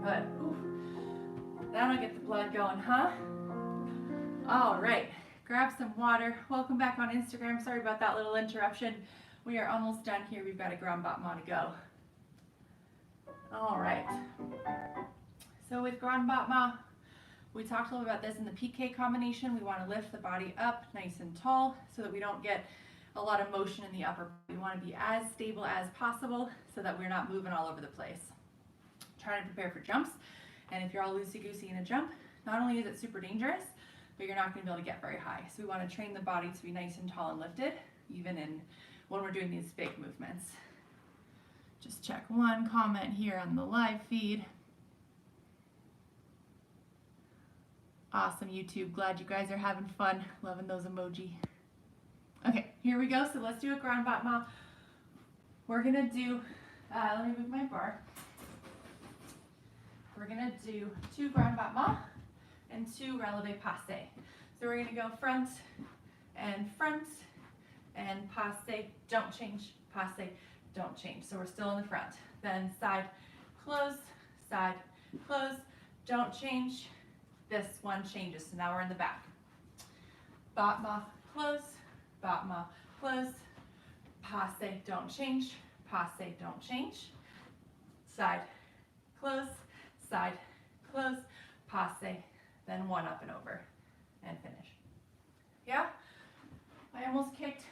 S1: Good. Ooh. That'll get the blood going, huh? All right. Grab some water. Welcome back on Instagram. Sorry about that little interruption. We are almost done here. We've got a grand battement to go. All right. So with grand battement, we talked a little about this in the PK combination. We want to lift the body up nice and tall so that we don't get a lot of motion in the upper. We want to be as stable as possible so that we're not moving all over the place. Trying to prepare for jumps. And if you're all loosey-goosey in a jump, not only is it super dangerous, but you're not going to be able to get very high. So we want to train the body to be nice and tall and lifted, even when we're doing these big movements. Just check one comment here on the live feed. Awesome, YouTube. Glad you guys are having fun. Loving those emoji. Okay, here we go. So let's do a grand battement. We're going to do, let me move my bar. We're going to do 2 grand battement and 2 releve passe. So we're going to go front and passe, don't change, passe, don't change. So we're still in the front. Then side, close, don't change. This one changes, so now we're in the back. Battement, close, passe, don't change, passe, don't change. Side, close, passe, then 1 up and over, and finish. Yeah? I almost kicked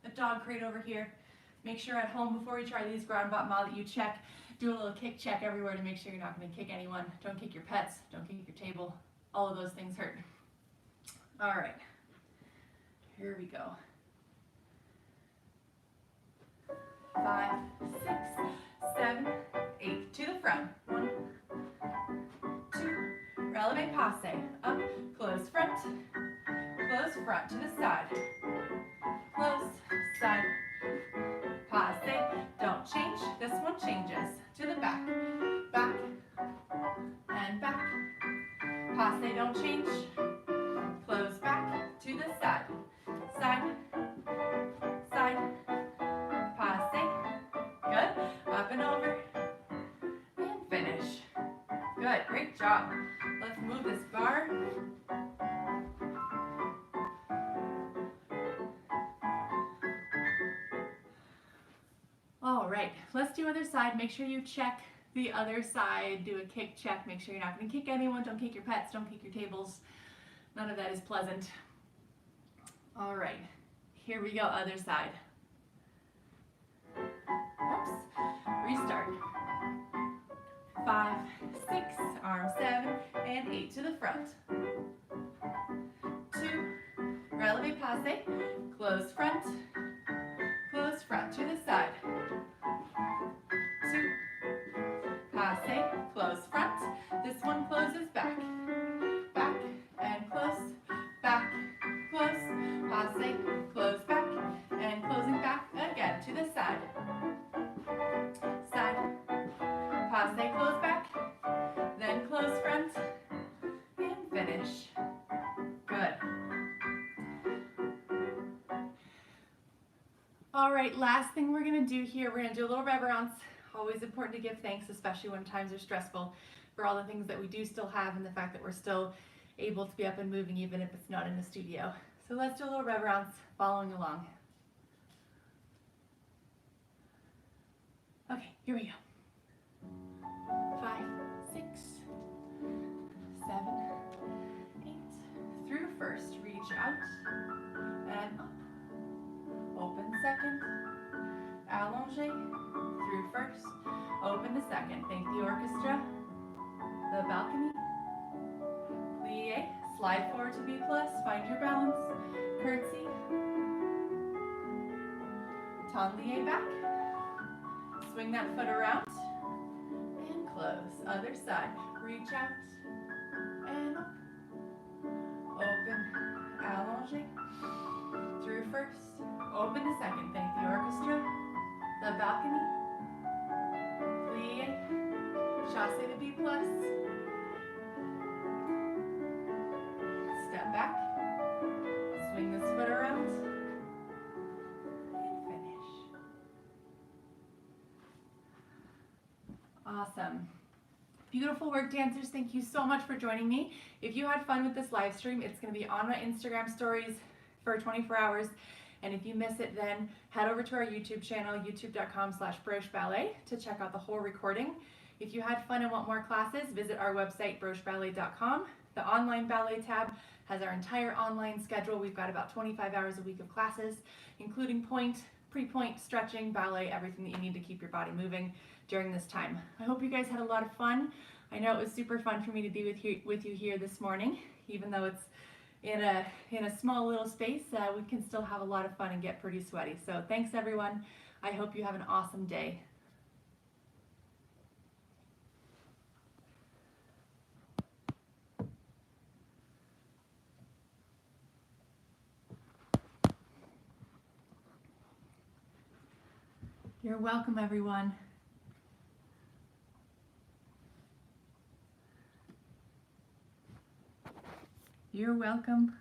S1: a dog crate over here. Make sure at home before we try these grand battement that you check, do a little kick check everywhere to make sure you're not going to kick anyone. Don't kick your pets, don't kick your table. All of those things hurt. All right, here we go. 5, 6, 7, 8, to the front. 1, 2, releve passe, up, close front, to the side, close, side, passe, don't change, this one changes, to the back, and back, passe, don't change, close back, to the side, passe, good, up and over, and finish. Good, great job. Let's move this bar. All right, let's do other side. Make sure you check the other side. Do a kick check. Make sure you're not going to kick anyone. Don't kick your pets. Don't kick your tables. None of that is pleasant. All right, here we go, other side. Oops. Restart. 5, 6, arm 7, and 8 to the front. 2, releve passe, close front to the side. 2, passe, close front. This one closes back. Back and close, back, close, passe, close back, and closing back again to the side. Side, passe, close back, then close front, and finish. Good. All right, last thing we're gonna do here, we're gonna do a little reverence. Always important to give thanks, especially when times are stressful, for all the things that we do still have and the fact that we're still able to be up and moving even if it's not in the studio. So let's do a little reverence following along. Okay, here we go. 5, 6, 7, 8. Through first, reach out and up. Open second. Allonge. Through first. Open the second. Thank the orchestra. The balcony. Plie. Slide forward to B+. Find your balance. Curtsy. Tendez back. Swing that foot around. And close. Other side. Reach out. And up. Open. Allonge. Through first. Open the second. Thank the orchestra. The balcony. Plie. Chasse to B+. Step back. Swing this foot around. And finish. Awesome. Beautiful work, dancers. Thank you so much for joining me. If you had fun with this live stream, it's going to be on my Instagram stories for 24 hours. And if you miss it, then head over to our YouTube channel, youtube.com/brocheballet, to check out the whole recording. If you had fun and want more classes, visit our website, brocheballet.com. The online ballet tab has our entire online schedule. We've got about 25 hours a week of classes, including point, pre-point, stretching, ballet, everything that you need to keep your body moving during this time. I hope you guys had a lot of fun. I know it was super fun for me to be with you here this morning, even though it's in a small little space. We can still have a lot of fun and get pretty sweaty. So thanks everyone. I hope you have an awesome day. You're welcome, everyone. You're welcome.